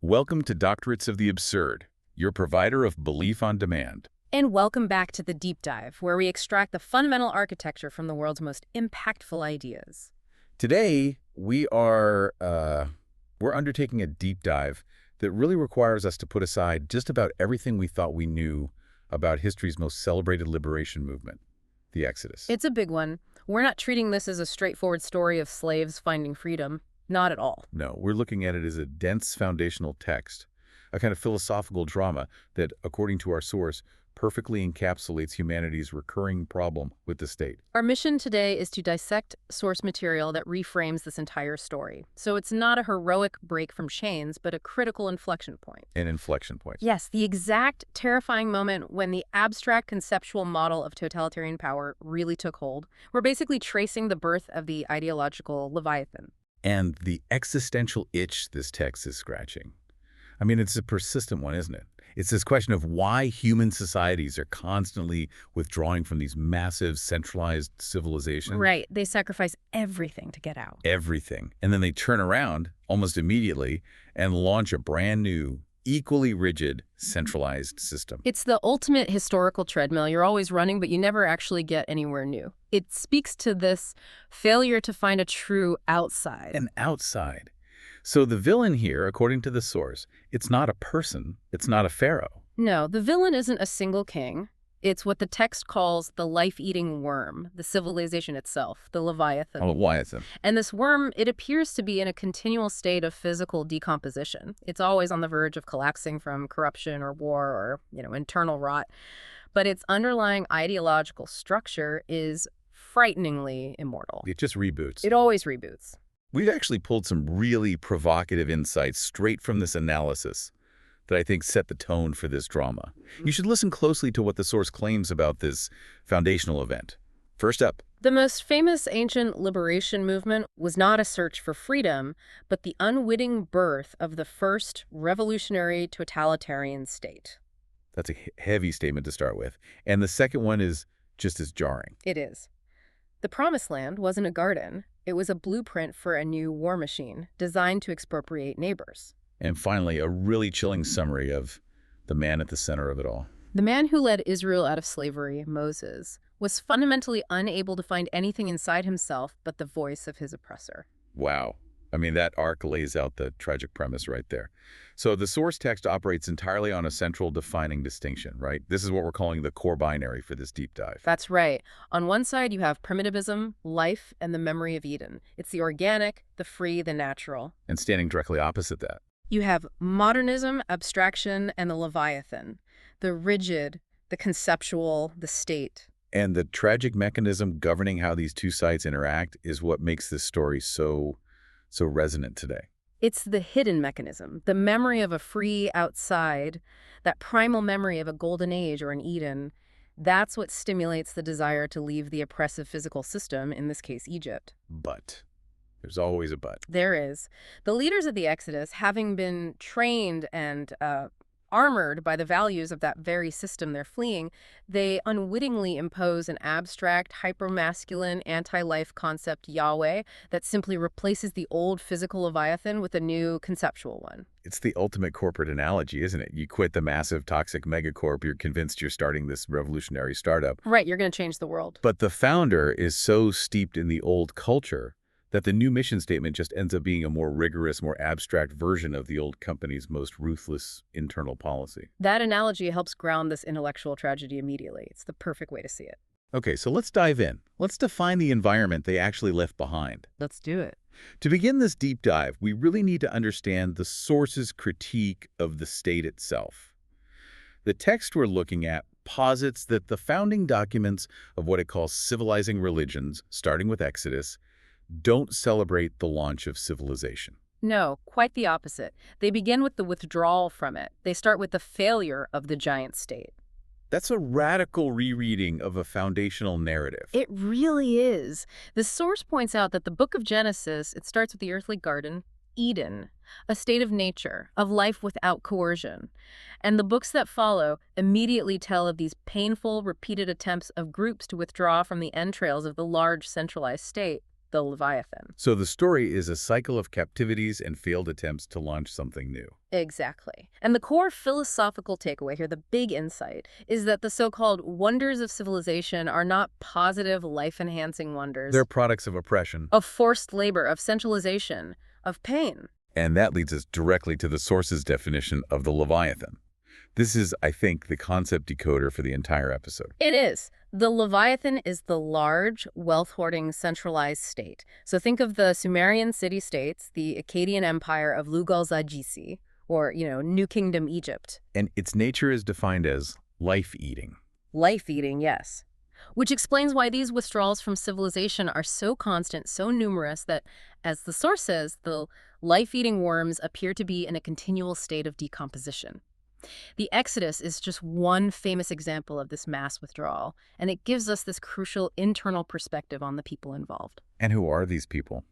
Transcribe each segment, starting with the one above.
Welcome to Doctorates of the Absurd, your provider of belief on demand. And welcome back to the Deep Dive, where we extract the fundamental architecture from the world's most impactful ideas. Today, we're undertaking a deep dive that really requires us to put aside just about everything we thought we knew about history's most celebrated liberation movement, the Exodus. It's a big one. We're not treating this as a straightforward story of slaves finding freedom. Not at all. No, we're looking at it as a dense foundational text, a kind of philosophical drama that, according to our source, perfectly encapsulates humanity's recurring problem with the state. Our mission today is to dissect source material that reframes this entire story. So it's not a heroic break from chains, but a critical inflection point. An inflection point. Yes, the exact terrifying moment when the abstract conceptual model of totalitarian power really took hold. We're basically tracing the birth of the ideological Leviathan. And the existential itch this text is scratching. I mean, it's a persistent one, isn't it? It's this question of why human societies are constantly withdrawing from these massive centralized civilizations. Right. They sacrifice everything to get out. Everything. And then they turn around almost immediately and launch a brand new, equally rigid, centralized system. It's the ultimate historical treadmill. You're always running, but you never actually get anywhere new. It speaks to this failure to find a true outside. An outside. So the villain here, according to the source, it's not a person, it's not a pharaoh. No, the villain isn't a single king. It's what the text calls the life-eating worm, the civilization itself, the Leviathan. Oh, Leviathan. And this worm, it appears to be in a continual state of physical decomposition. It's always on the verge of collapsing from corruption or war or, internal rot. But its underlying ideological structure is frighteningly immortal. It just reboots. It always reboots. We've actually pulled some really provocative insights straight from this analysis that I think set the tone for this drama. You should listen closely to what the source claims about this foundational event. First up. The most famous ancient liberation movement was not a search for freedom, but the unwitting birth of the first revolutionary totalitarian state. That's a heavy statement to start with. And the second one is just as jarring. It is. The Promised Land wasn't a garden. It was a blueprint for a new war machine designed to expropriate neighbors. And finally, a really chilling summary of the man at the center of it all. The man who led Israel out of slavery, Moses, was fundamentally unable to find anything inside himself but the voice of his oppressor. Wow. I mean, that arc lays out the tragic premise right there. So the source text operates entirely on a central defining distinction, right? This is what we're calling the core binary for this deep dive. That's right. On one side, you have primitivism, life, and the memory of Eden. It's the organic, the free, the natural. And standing directly opposite that, You have modernism, abstraction, and the Leviathan. The rigid, the conceptual, the state. and the tragic mechanism governing how these two sides interact is what makes this story so resonant today. It's the hidden mechanism, the memory of a free outside, that primal memory of a golden age or an Eden. That's what stimulates the desire to leave the oppressive physical system, in this case, Egypt. But there's always a but. There is. The leaders of the Exodus, having been trained and armored by the values of that very system they're fleeing, they unwittingly impose an abstract, hypermasculine, anti-life concept Yahweh that simply replaces the old physical Leviathan with a new conceptual one. It's the ultimate corporate analogy, isn't it? You quit the massive toxic megacorp, you're convinced you're starting this revolutionary startup. Right, you're going to change the world. But the founder is so steeped in the old culture that the new mission statement just ends up being a more rigorous, more abstract version of the old company's most ruthless internal policy. That analogy helps ground this intellectual tragedy immediately. It's the perfect way to see it. Okay, so let's dive in. Let's define the environment they actually left behind. Let's do it. To begin this deep dive, we really need to understand the source's critique of the state itself. The text we're looking at posits that the founding documents of what it calls civilizing religions, starting with Exodus, don't celebrate the launch of civilization. No, quite the opposite. They begin with the withdrawal from it. They start with the failure of the giant state. That's a radical rereading of a foundational narrative. It really is. The source points out that the book of Genesis, it starts with the earthly garden, Eden, a state of nature, of life without coercion. And the books that follow immediately tell of these painful, repeated attempts of groups to withdraw from the entrails of the large centralized state, the Leviathan. So the story is a cycle of captivities and failed attempts to launch something new. Exactly. And the core philosophical takeaway here, the big insight, is that the so-called wonders of civilization are not positive, life-enhancing wonders They're products of oppression. of forced labor, of centralization, of pain. And that leads us directly to the source's definition of the Leviathan. This is, I think, the concept decoder for the entire episode. It is. The Leviathan is the large, wealth-hoarding, centralized state. So think of the Sumerian city-states, the Akkadian Empire of Lugal, or, New Kingdom Egypt. And its nature is defined as life-eating. Life-eating, yes. Which explains why these withdrawals from civilization are so constant, so numerous that, as the source says, the life-eating worms appear to be in a continual state of decomposition. The Exodus is just one famous example of this mass withdrawal, and it gives us this crucial internal perspective on the people involved. And who are these people?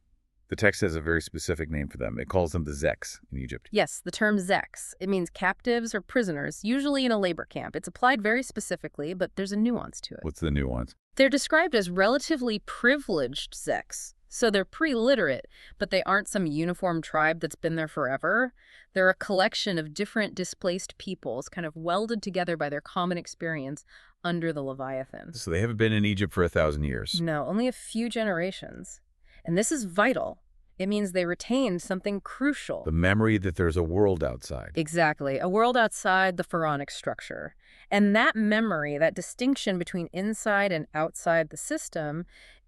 The text has a very specific name for them. It calls them the Zeks in Egypt. Yes, the term Zeks. It means captives or prisoners, usually in a labor camp. It's applied very specifically, but there's a nuance to it. What's the nuance? They're described as relatively privileged Zeks. So they're pre-literate, but they aren't some uniform tribe that's been there forever. They're a collection of different displaced peoples kind of welded together by their common experience under the Leviathan. So they haven't been in Egypt for 1,000 years. No, only a few generations. And this is vital. It means they retained something crucial. The memory that there's a world outside. Exactly. A world outside the pharaonic structure. And that memory, that distinction between inside and outside the system,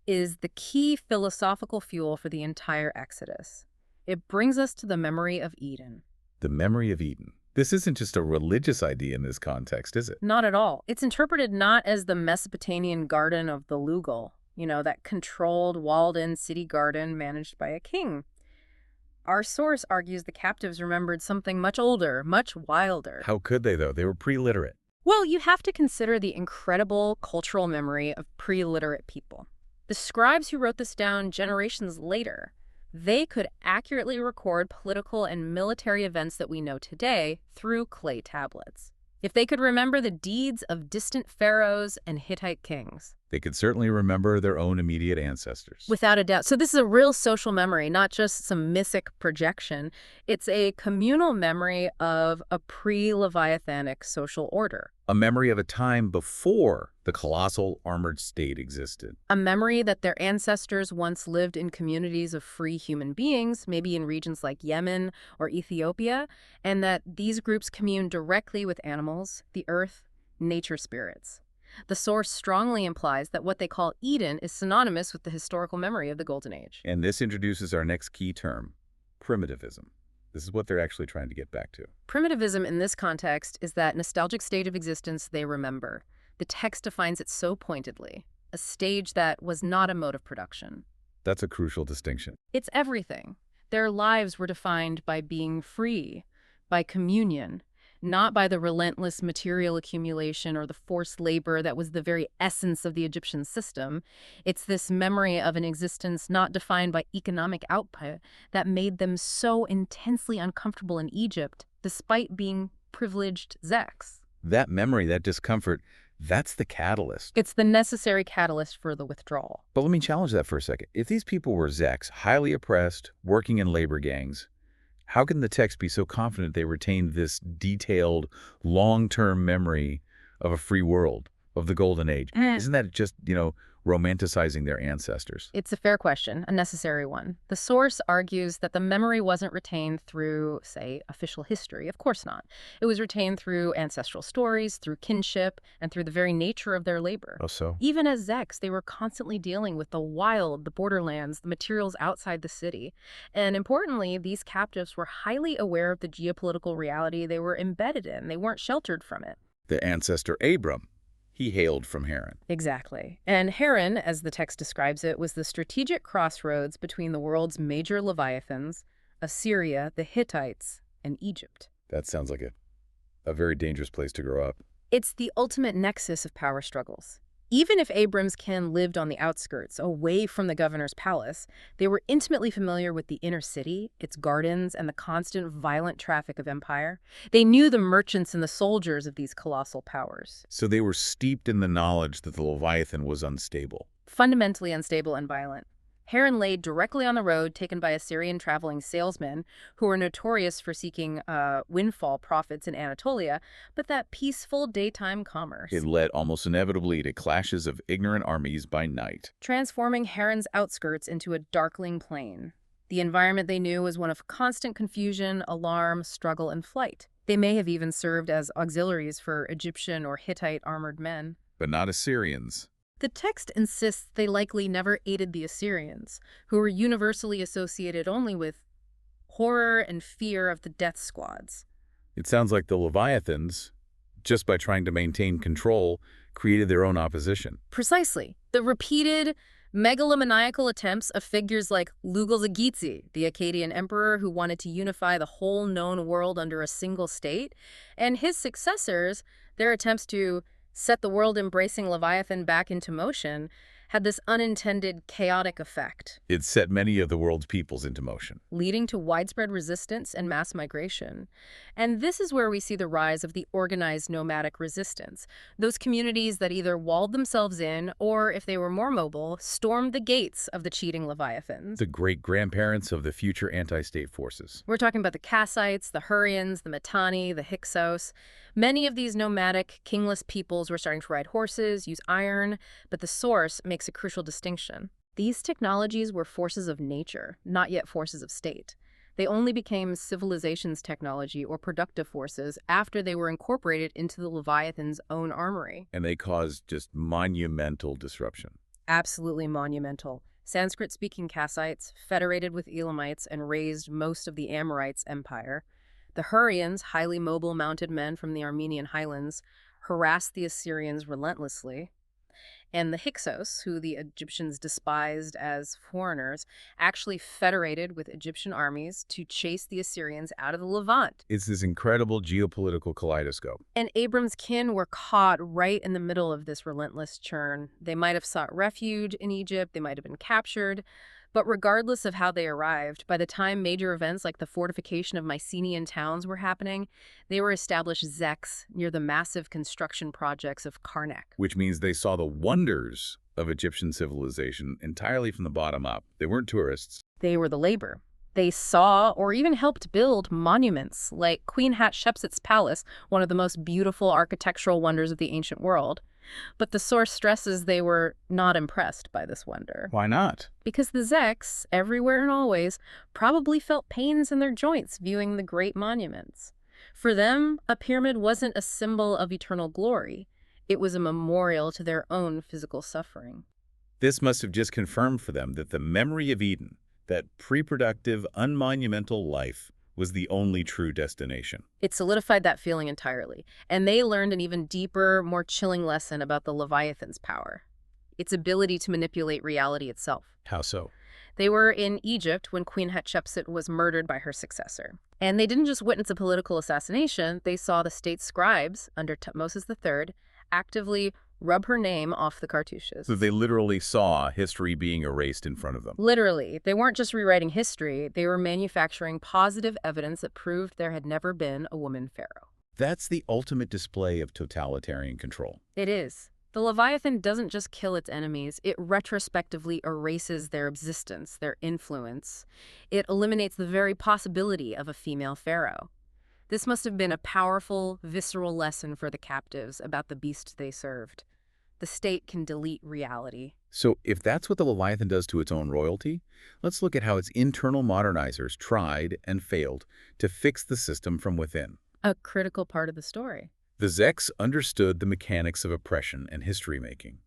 is the key philosophical fuel for the entire Exodus. It brings us to the memory of Eden. The memory of Eden. This isn't just a religious idea in this context, is it? Not at all. It's interpreted not as the Mesopotamian garden of the Lugal, that controlled, walled-in city garden managed by a king. Our source argues the captives remembered something much older, much wilder. How could they, though? They were pre-literate. Well, you have to consider the incredible cultural memory of pre-literate people. The scribes who wrote this down generations later, they could accurately record political and military events that we know today through clay tablets. If they could remember the deeds of distant pharaohs and Hittite kings. They could certainly remember their own immediate ancestors. Without a doubt. So this is a real social memory, not just some mythic projection. It's a communal memory of a pre-Leviathanic social order. A memory of a time before the colossal armored state existed. A memory that their ancestors once lived in communities of free human beings, maybe in regions like Yemen or Ethiopia, and that these groups commune directly with animals, the earth, nature spirits. The source strongly implies that what they call Eden is synonymous with the historical memory of the Golden Age. And this introduces our next key term, primitivism. This is what they're actually trying to get back to. Primitivism in this context is that nostalgic state of existence they remember. The text defines it so pointedly, a stage that was not a mode of production. That's a crucial distinction. It's everything. Their lives were defined by being free, by communion, not by the relentless material accumulation or the forced labor that was the very essence of the Egyptian system. It's this memory of an existence not defined by economic output that made them so intensely uncomfortable in Egypt, despite being privileged Zeks. That memory, that discomfort, that's the catalyst. It's the necessary catalyst for the withdrawal. But let me challenge that for a second. If these people were Zeks, highly oppressed, working in labor gangs, how can the text be so confident they retained this detailed, long-term memory of a free world, of the Golden Age? Isn't that just, romanticizing their ancestors? It's a fair question, a necessary one. The source argues that the memory wasn't retained through, say, official history. Of course not. It was retained through ancestral stories, through kinship, and through the very nature of their labor. Oh, so? Even as Zeks, they were constantly dealing with the wild, the borderlands, the materials outside the city. And importantly, these captives were highly aware of the geopolitical reality they were embedded in. They weren't sheltered from it. The ancestor Abram, he hailed from Haran. Exactly. And Haran, as the text describes it, was the strategic crossroads between the world's major leviathans, Assyria, the Hittites, and Egypt. That sounds like a very dangerous place to grow up. It's the ultimate nexus of power struggles. Even if Abram's kin lived on the outskirts, away from the governor's palace, they were intimately familiar with the inner city, its gardens, and the constant violent traffic of empire. They knew the merchants and the soldiers of these colossal powers. So they were steeped in the knowledge that the Leviathan was unstable. Fundamentally unstable and violent. Heron lay directly on the road taken by Assyrian traveling salesmen who were notorious for seeking windfall profits in Anatolia, but that peaceful daytime It commerce, led almost inevitably to clashes of ignorant armies by night. transforming Heron's outskirts into a darkling plain. The environment they knew was one of constant confusion, alarm, struggle, and flight. They may have even served as auxiliaries for Egyptian or Hittite armored men. But not Assyrians. The text insists they likely never aided the Assyrians, who were universally associated only with horror and fear of the death squads. It sounds like the Leviathans, just by trying to maintain control, created their own opposition. Precisely. The repeated megalomaniacal attempts of figures like Lugal, the Akkadian emperor who wanted to unify the whole known world under a single state, and his successors, their attempts to set the world-embracing Leviathan back into motion, had this unintended chaotic effect, It set many of the world's peoples into motion. leading to widespread resistance and mass migration. And this is where we see the rise of the organized nomadic resistance, those communities that either walled themselves in or, if they were more mobile, stormed the gates of the cheating Leviathans. The great-grandparents of the future anti-state forces. We're talking about the Kassites, the Hurrians, the Mitanni, the Hyksos. Many of these nomadic, kingless peoples were starting to ride horses, use iron, but the source makes a crucial distinction. These technologies were forces of nature, not yet forces of state. They only became civilization's technology or productive forces after they were incorporated into the Leviathan's own armory. And they caused just monumental disruption. Absolutely monumental. Sanskrit-speaking Kassites federated with Elamites and raised most of the Amorites' empire. The Hurrians, highly mobile mounted men from the Armenian highlands, harassed the Assyrians relentlessly. And the Hyksos, who the Egyptians despised as foreigners, actually federated with Egyptian armies to chase the Assyrians out of the Levant. It's this incredible geopolitical kaleidoscope. And Abram's kin were caught right in the middle of this relentless churn. They might have sought refuge in Egypt, they might have been captured, but regardless of how they arrived, by the time major events like the fortification of Mycenaean towns were happening, they were established Zeks near the massive construction projects of Karnak. Which means they saw the wonders of Egyptian civilization entirely from the bottom up. They weren't tourists. They were the labor. They saw or even helped build monuments like Queen Hatshepsut's palace, one of the most beautiful architectural wonders of the ancient world. But the source stresses they were not impressed by this wonder. Why not? Because the Zeks, everywhere and always, probably felt pains in their joints viewing the great monuments. For them, a pyramid wasn't a symbol of eternal glory. It was a memorial to their own physical suffering. This must have just confirmed for them that the memory of Eden, that pre-productive, unmonumental life, was the only true destination. It solidified that feeling entirely, and they learned an even deeper, more chilling lesson about the Leviathan's power, its ability to manipulate reality itself. How so? They were in Egypt when Queen Hatshepsut was murdered by her successor. And they didn't just witness a political assassination, they saw the state scribes, under Tutmosis III, actively rub her name off the cartouches. So they literally saw history being erased in front of them. Literally. They weren't just rewriting history, they were manufacturing positive evidence that proved there had never been a woman pharaoh. That's the ultimate display of totalitarian control. It is. The Leviathan doesn't just kill its enemies, it retrospectively erases their existence, their influence. It eliminates the very possibility of a female pharaoh. This must have been a powerful, visceral lesson for the captives about the beast they served. The state can delete reality. So if that's what the Leviathan does to its own royalty, let's look at how its internal modernizers tried and failed to fix the system from within. A critical part of the story. The Zeks understood the mechanics of oppression and history-making,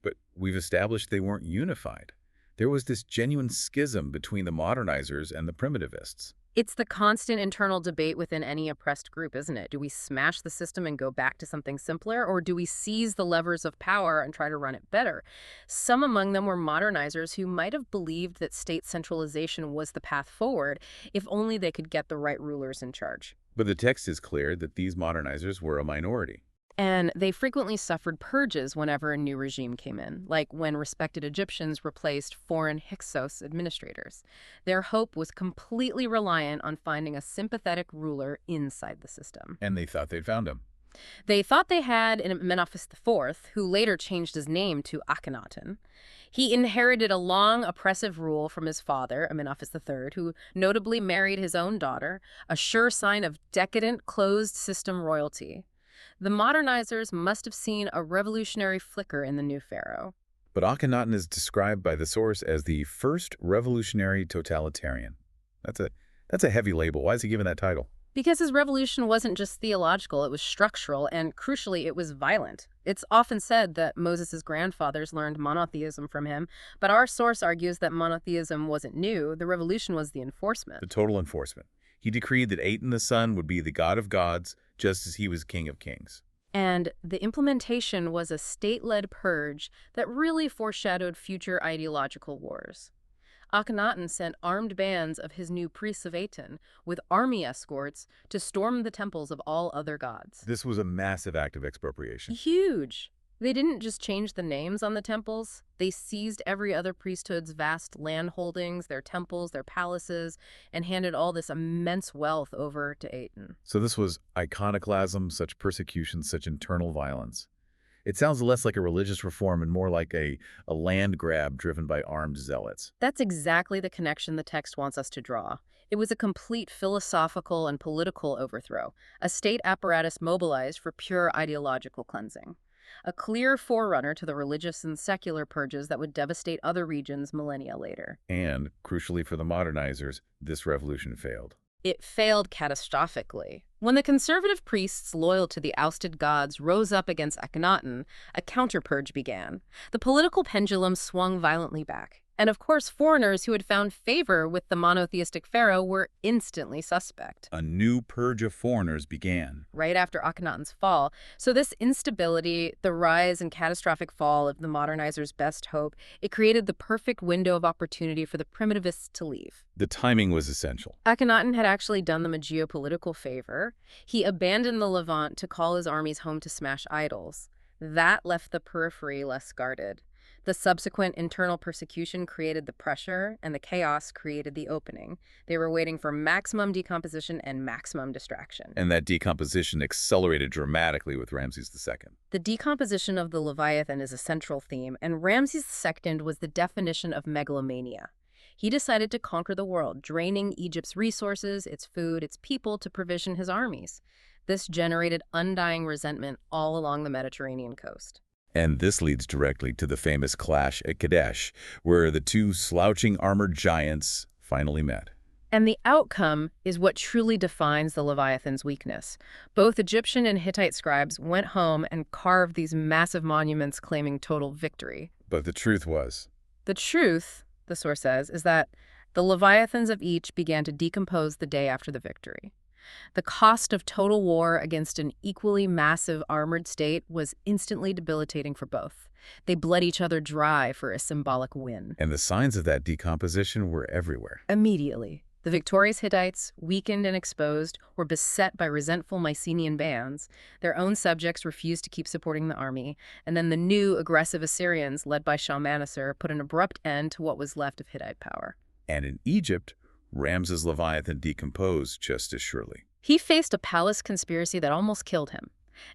but we've established they weren't unified. There was this genuine schism between the modernizers and the primitivists. It's the constant internal debate within any oppressed group, isn't it? Do we smash the system and go back to something simpler, or do we seize the levers of power and try to run it better? Some among them were modernizers who might have believed that state centralization was the path forward if only they could get the right rulers in charge. But the text is clear that these modernizers were a minority. And they frequently suffered purges whenever a new regime came in, like when respected Egyptians replaced foreign Hyksos administrators. Their hope was completely reliant on finding a sympathetic ruler inside the system. And they thought they'd found him. They thought they had in Amenophis IV, who later changed his name to Akhenaten. He inherited a long, oppressive rule from his father, Amenophis III, who notably married his own daughter, a sure sign of decadent, closed-system royalty. The modernizers must have seen a revolutionary flicker in the new pharaoh. But Akhenaten is described by the source as the first revolutionary totalitarian. That's a heavy label. Why is he given that title? Because his revolution wasn't just theological, it was structural, and crucially, it was violent. It's often said that Moses' grandfathers learned monotheism from him, but our source argues that monotheism wasn't new, the revolution was the enforcement. The total enforcement. He decreed that Aten the sun would be the god of gods, just as he was king of kings. And the implementation was a state-led purge that really foreshadowed future ideological wars. Akhenaten sent armed bands of his new priests of Aten with army escorts to storm the temples of all other gods. This was a massive act of expropriation. Huge! They didn't just change the names on the temples, they seized every other priesthood's vast land holdings, their temples, their palaces, and handed all this immense wealth over to Aten. So this was iconoclasm, such persecution, such internal violence. It sounds less like a religious reform and more like a land grab driven by armed zealots. That's exactly the connection the text wants us to draw. It was a complete philosophical and political overthrow, a state apparatus mobilized for pure ideological cleansing. A clear forerunner to the religious and secular purges that would devastate other regions millennia later. And, crucially for the modernizers, this revolution failed. It failed catastrophically. When the conservative priests loyal to the ousted gods rose up against Akhenaten, a counter-purge began. The political pendulum swung violently back. And of course, foreigners who had found favor with the monotheistic pharaoh were instantly suspect. A new purge of foreigners began. Right after Akhenaten's fall. So this instability, the rise and catastrophic fall of the modernizers' best hope, it created the perfect window of opportunity for the primitivists to leave. The timing was essential. Akhenaten had actually done them a geopolitical favor. He abandoned the Levant to call his armies home to smash idols. That left the periphery less guarded. The subsequent internal persecution created the pressure, and the chaos created the opening. They were waiting for maximum decomposition and maximum distraction. And that decomposition accelerated dramatically with Ramses II. The decomposition of the Leviathan is a central theme, and Ramses II was the definition of megalomania. He decided to conquer the world, draining Egypt's resources, its food, its people to provision his armies. This generated undying resentment all along the Mediterranean coast. And this leads directly to the famous clash at Kadesh, where the two slouching armored giants finally met. And the outcome is what truly defines the Leviathan's weakness. Both Egyptian and Hittite scribes went home and carved these massive monuments claiming total victory. But the truth was, The truth, the source says, is that the Leviathans of each began to decompose the day after the victory. The cost of total war against an equally massive armored state was instantly debilitating for both. They bled each other dry for a symbolic win. and the signs of that decomposition were everywhere. Immediately, the victorious Hittites, weakened and exposed, were beset by resentful Mycenaean bands. Their own subjects refused to keep supporting the army, and then the new aggressive Assyrians, led by Shalmaneser, put an abrupt end to what was left of Hittite power. And in Egypt, Ramses Leviathan decomposed just as surely. He faced a palace conspiracy that almost killed him.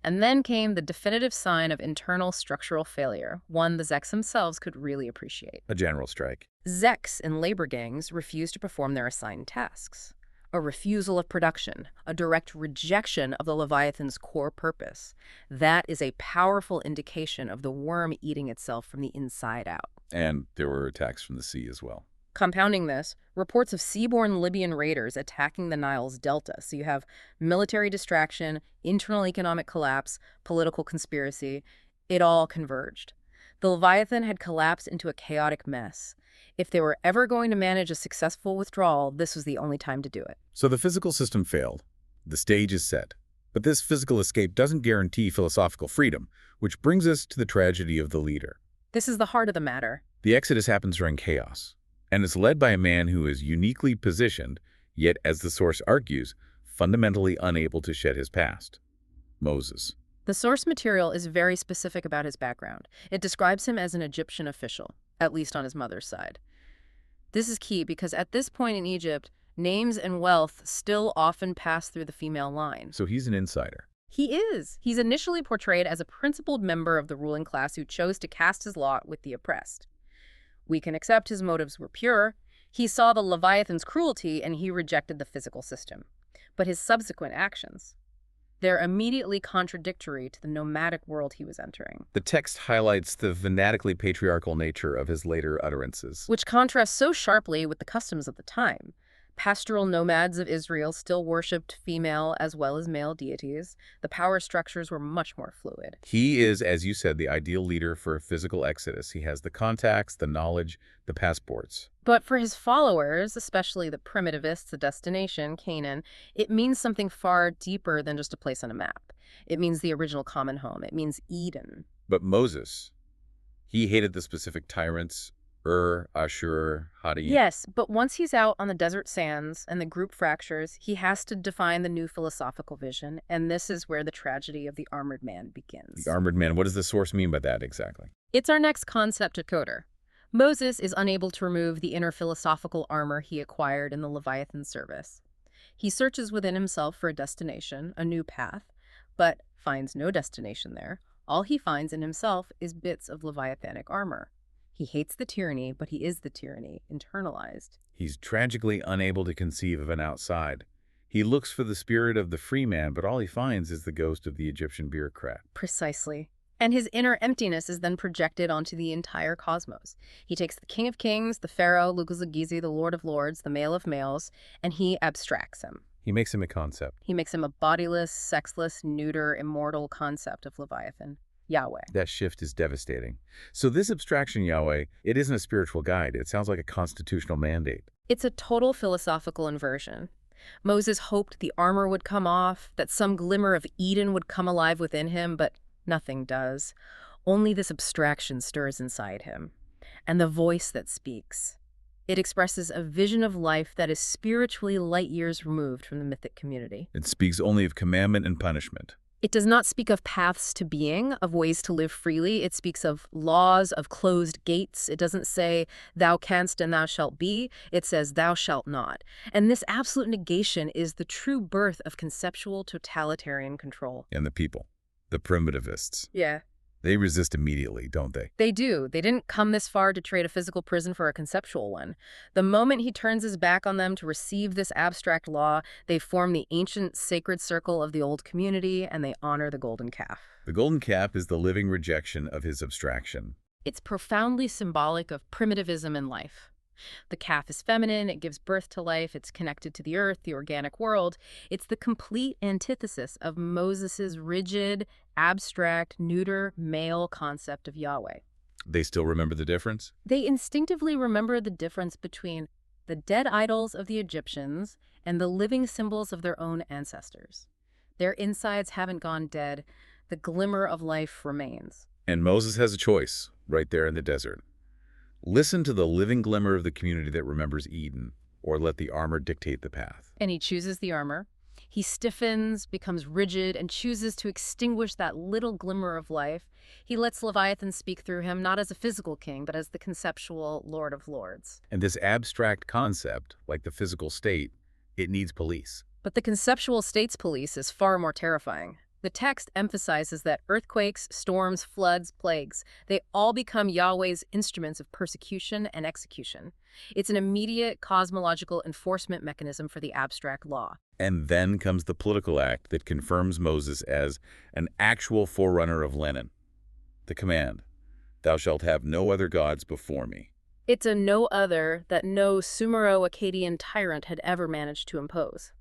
And then came the definitive sign of internal structural failure, one the Zeks themselves could really appreciate. A general strike. Zeks and labor gangs refused to perform their assigned tasks. A refusal of production, a direct rejection of the Leviathan's core purpose. That is a powerful indication of the worm eating itself from the inside out. And there were attacks from the sea as well. Compounding this, reports of seaborne Libyan raiders attacking the Nile's delta. So you have military distraction, internal economic collapse, political conspiracy. It all converged. The Leviathan had collapsed into a chaotic mess. If they were ever going to manage a successful withdrawal, this was the only time to do it. So the physical system failed. The stage is set. But this physical escape doesn't guarantee philosophical freedom, which brings us to the tragedy of the leader. This is the heart of the matter. The Exodus happens during chaos, and is led by a man who is uniquely positioned, yet, as the source argues, fundamentally unable to shed his past. Moses. The source material is very specific about his background. It describes him as an Egyptian official, at least on his mother's side. This is key because at this point in Egypt, names and wealth still often pass through the female line. So he's an insider. He is. He's initially portrayed as a principled member of the ruling class who chose to cast his lot with the oppressed. We can accept his motives were pure. He saw the Leviathan's cruelty and he rejected the physical system. But his subsequent actions, they're immediately contradictory to the nomadic world he was entering, The text highlights the fanatically patriarchal nature of his later utterances. which contrasts so sharply with the customs of the time. Pastoral nomads of Israel still worshipped female as well as male deities. The power structures were much more fluid. He is, as you said, the ideal leader for a physical exodus. He has the contacts, the knowledge, the passports. But for his followers, especially the primitivists, the destination, Canaan, it means something far deeper than just a place on a map. It means the original common home. It means Eden. But Moses, he hated the specific tyrants, Ashur, Hadi. Yes, but once he's out on the desert sands and the group fractures, he has to define the new philosophical vision, and this is where the tragedy of the armored man begins. The armored man, what does the source mean by that exactly? It's our next concept decoder. Moses is unable to remove the inner philosophical armor he acquired in the Leviathan service. He searches within himself for a destination, a new path, but finds no destination there. All he finds in himself is bits of Leviathanic armor. He hates the tyranny, but he is the tyranny, internalized. He's tragically unable to conceive of an outside. He looks for the spirit of the free man, but all he finds is the ghost of the Egyptian bureaucrat. Precisely. And his inner emptiness is then projected onto the entire cosmos. He takes the king of kings, the pharaoh, Lugal, the lord of lords, the male of males, and he abstracts him. He makes him a concept. He makes him a bodiless, sexless, neuter, immortal concept of Leviathan, Yahweh. That shift is devastating. So this abstraction, Yahweh, it isn't a spiritual guide. It sounds like a constitutional mandate. It's a total philosophical inversion. Moses hoped the armor would come off, that some glimmer of Eden would come alive within him, but nothing does. Only this abstraction stirs inside him. And the voice that speaks. It expresses a vision of life that is spiritually light years removed from the mythic community. It speaks only of commandment and punishment. It does not speak of paths to being, of ways to live freely. It speaks of laws, of closed gates. It doesn't say, thou canst and thou shalt be. It says, thou shalt not. And this absolute negation is the true birth of conceptual totalitarian control. And the people, the primitivists, Yeah. they resist immediately, don't they? They do. They didn't come this far to trade a physical prison for a conceptual one. The moment he turns his back on them to receive this abstract law, they form the ancient sacred circle of the old community, and they honor the golden calf. The golden calf is the living rejection of his abstraction. It's profoundly symbolic of primitivism in life. The calf is feminine, it gives birth to life, it's connected to the earth, the organic world. It's the complete antithesis of Moses's rigid, abstract, neuter, male concept of Yahweh. They still remember the difference? They instinctively remember the difference between the dead idols of the Egyptians and the living symbols of their own ancestors. Their insides haven't gone dead. The glimmer of life remains. And Moses has a choice right there in the desert. Listen to the living glimmer of the community that remembers Eden, or let the armor dictate the path. And he chooses the armor. He stiffens, becomes rigid, and chooses to extinguish that little glimmer of life. He lets Leviathan speak through him, not as a physical king, but as the conceptual Lord of Lords. And this abstract concept, like the physical state, it needs police. But the conceptual state's police is far more terrifying. The text emphasizes that earthquakes, storms, floods, plagues, they all become Yahweh's instruments of persecution and execution. It's an immediate cosmological enforcement mechanism for the abstract law. And then comes the political act that confirms Moses as an actual forerunner of Lenin. The command, thou shalt have no other gods before me. It's a no other that no Sumero-Akkadian tyrant had ever managed to impose.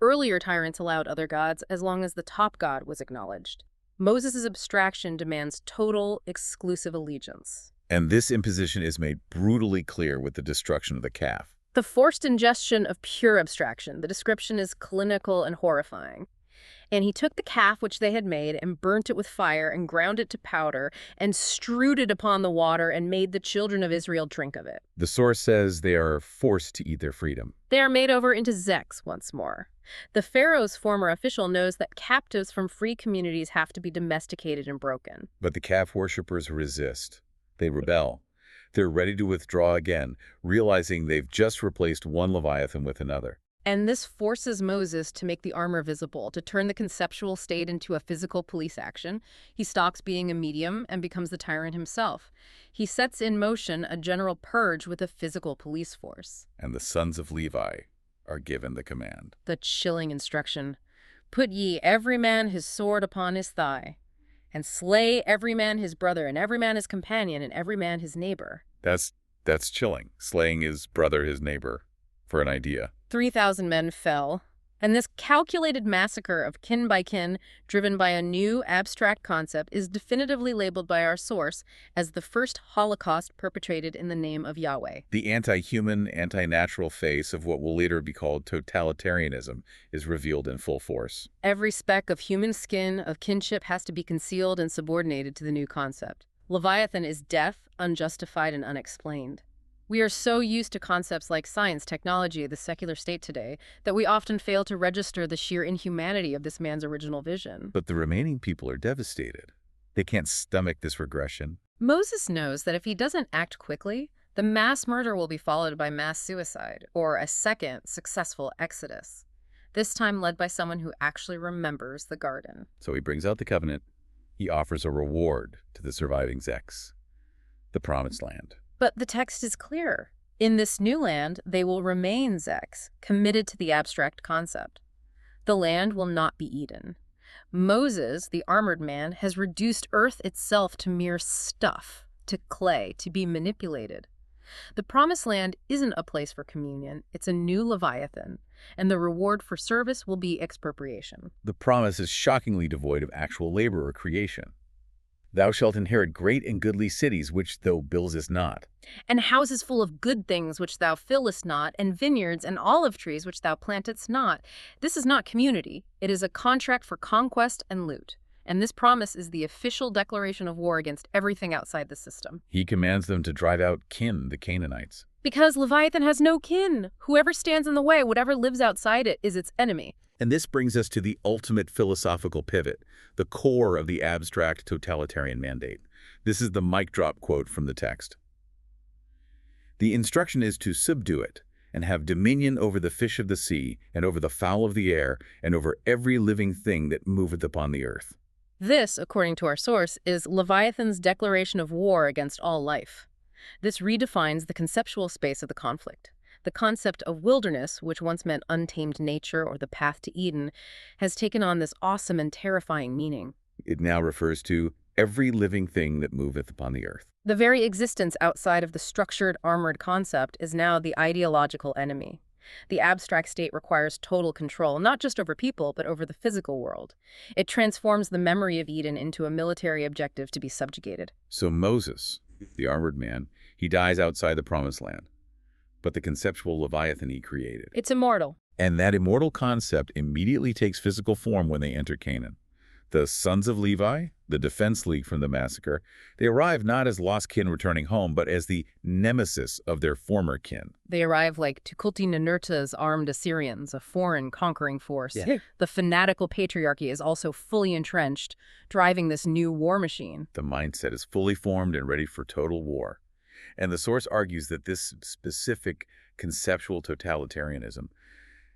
Earlier tyrants allowed other gods as long as the top god was acknowledged. Moses' abstraction demands total, exclusive allegiance. And this imposition is made brutally clear with the destruction of the calf. The forced ingestion of pure abstraction, the description is clinical and horrifying. And he took the calf which they had made and burnt it with fire and ground it to powder and strewed it upon the water and made the children of Israel drink of it. The source says they are forced to eat their freedom. They are made over into Zeks once more. The pharaoh's former official knows that captives from free communities have to be domesticated and broken. But the calf worshippers resist. They rebel. They're ready to withdraw again, realizing they've just replaced one Leviathan with another. And this forces Moses to make the armor visible, to turn the conceptual state into a physical police action. He stops being a medium and becomes the tyrant himself. He sets in motion a general purge with a physical police force. And the sons of Levi are given the command. The chilling instruction, "Put ye every man his sword upon his thigh, and slay every man his brother, and every man his companion, and every man his neighbor." That's chilling. Slaying his brother, his neighbor, for an idea. 3,000 men fell, and this calculated massacre of kin by kin, driven by a new abstract concept, is definitively labeled by our source as the first Holocaust perpetrated in the name of Yahweh. The anti-human, anti-natural face of what will later be called totalitarianism is revealed in full force. Every speck of human skin, of kinship, has to be concealed and subordinated to the new concept. Leviathan is deaf, unjustified, and unexplained. We are so used to concepts like science, technology, the secular state today, that we often fail to register the sheer inhumanity of this man's original vision. But the remaining people are devastated. They can't stomach this regression. Moses knows that if he doesn't act quickly, the mass murder will be followed by mass suicide, or a second successful exodus, this time led by someone who actually remembers the garden. So he brings out the covenant. He offers a reward to the surviving Zeks, the promised land. But the text is clear. In this new land, they will remain Zeks, committed to the abstract concept. The land will not be Eden. Moses, the armored man, has reduced earth itself to mere stuff, to clay, to be manipulated. The promised land isn't a place for communion, it's a new Leviathan, and the reward for service will be expropriation. The promise is shockingly devoid of actual labor or creation. Thou shalt inherit great and goodly cities, which thou buildest not. And houses full of good things which thou fillest not, and vineyards and olive trees which thou plantest not. This is not community. It is a contract for conquest and loot. And this promise is the official declaration of war against everything outside the system. He commands them to drive out kin, the Canaanites. Because Leviathan has no kin. Whoever stands in the way, whatever lives outside it, is its enemy. And this brings us to the ultimate philosophical pivot, the core of the abstract totalitarian mandate. This is the mic drop quote from the text. The instruction is to subdue it, and have dominion over the fish of the sea, and over the fowl of the air, and over every living thing that moveth upon the earth. This, according to our source, is Leviathan's declaration of war against all life. This redefines the conceptual space of the conflict. The concept of wilderness, which once meant untamed nature or the path to Eden, has taken on this awesome and terrifying meaning. It now refers to every living thing that moveth upon the earth. The very existence outside of the structured, armored concept is now the ideological enemy. The abstract state requires total control, not just over people, but over the physical world. It transforms the memory of Eden into a military objective to be subjugated. So Moses, the armored man, he dies outside the promised land. But the conceptual Leviathan he created. It's immortal. And that immortal concept immediately takes physical form when they enter Canaan. The sons of Levi, the defense league from the massacre, they arrive not as lost kin returning home, but as the nemesis of their former kin. They arrive like Tukulti-Ninurta's armed Assyrians, a foreign conquering force. Yeah. The fanatical patriarchy is also fully entrenched, driving this new war machine. The mindset is fully formed and ready for total war. And the source argues that this specific conceptual totalitarianism,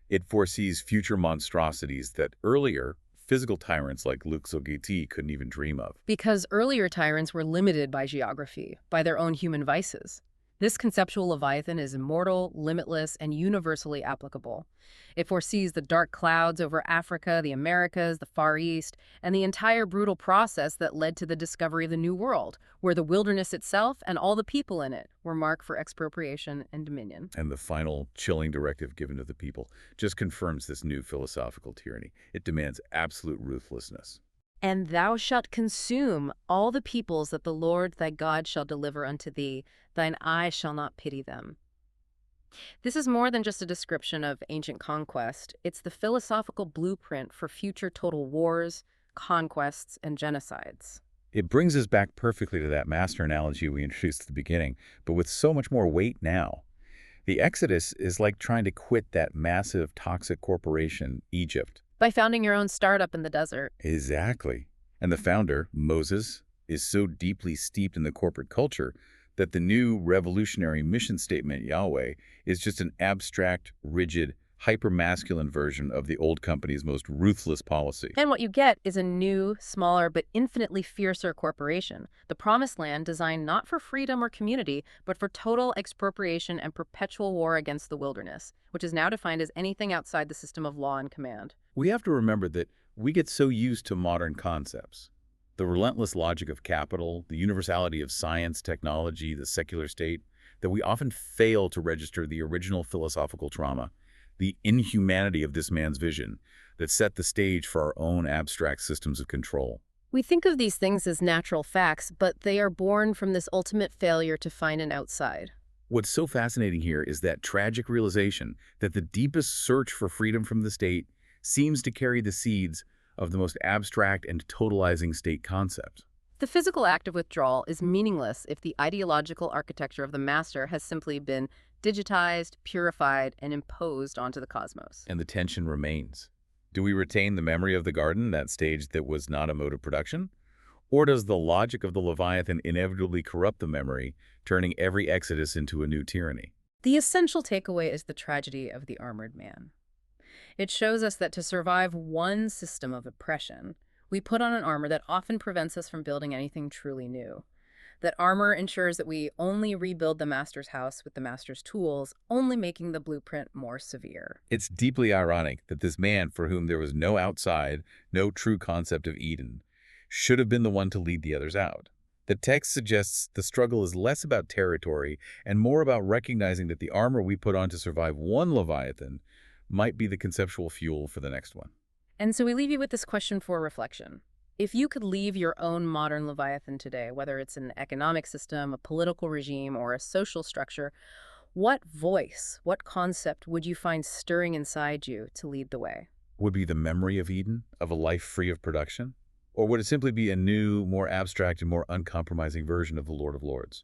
it foresees future monstrosities that earlier physical tyrants like Lugal couldn't even dream of. Because earlier tyrants were limited by geography, by their own human vices. This conceptual Leviathan is immortal, limitless, and universally applicable. It foresees the dark clouds over Africa, the Americas, the Far East, and the entire brutal process that led to the discovery of the New World, where the wilderness itself and all the people in it were marked for expropriation and dominion. And the final chilling directive given to the people just confirms this new philosophical tyranny. It demands absolute ruthlessness. And thou shalt consume all the peoples that the Lord thy God shall deliver unto thee. Thine eye shall not pity them. This is more than just a description of ancient conquest. It's the philosophical blueprint for future total wars, conquests, and genocides. It brings us back perfectly to that master analogy we introduced at the beginning, but with so much more weight now. The Exodus is like trying to quit that massive, toxic corporation, Egypt. By founding your own startup in the desert. Exactly. And the founder, Moses, is so deeply steeped in the corporate culture that the new revolutionary mission statement, Yahweh, is just an abstract, rigid, hyper-masculine version of the old company's most ruthless policy. And what you get is a new, smaller, but infinitely fiercer corporation, the Promised Land designed not for freedom or community, but for total expropriation and perpetual war against the wilderness, which is now defined as anything outside the system of law and command. We have to remember that we get so used to modern concepts. The relentless logic of capital, the universality of science, technology, the secular state, that we often fail to register the original philosophical trauma, the inhumanity of this man's vision that set the stage for our own abstract systems of control. We think of these things as natural facts, but they are born from this ultimate failure to find an outside. What's so fascinating here is that tragic realization that the deepest search for freedom from the state seems to carry the seeds of the most abstract and totalizing state concept. The physical act of withdrawal is meaningless if the ideological architecture of the master has simply been digitized, purified, and imposed onto the cosmos. And the tension remains. Do we retain the memory of the garden, that stage that was not a mode of production? Or does the logic of the Leviathan inevitably corrupt the memory, turning every exodus into a new tyranny? The essential takeaway is the tragedy of the armored man. It shows us that to survive one system of oppression, we put on an armor that often prevents us from building anything truly new. That armor ensures that we only rebuild the master's house with the master's tools, only making the blueprint more severe. It's deeply ironic that this man, for whom there was no outside, no true concept of Eden, should have been the one to lead the others out. The text suggests the struggle is less about territory and more about recognizing that the armor we put on to survive one Leviathan might be the conceptual fuel for the next one. And so we leave you with this question for reflection. If you could leave your own modern Leviathan today, whether it's an economic system, a political regime, or a social structure, what voice, what concept would you find stirring inside you to lead the way? Would be the memory of Eden, of a life free of production? Or would it simply be a new, more abstract and more uncompromising version of the Lord of Lords?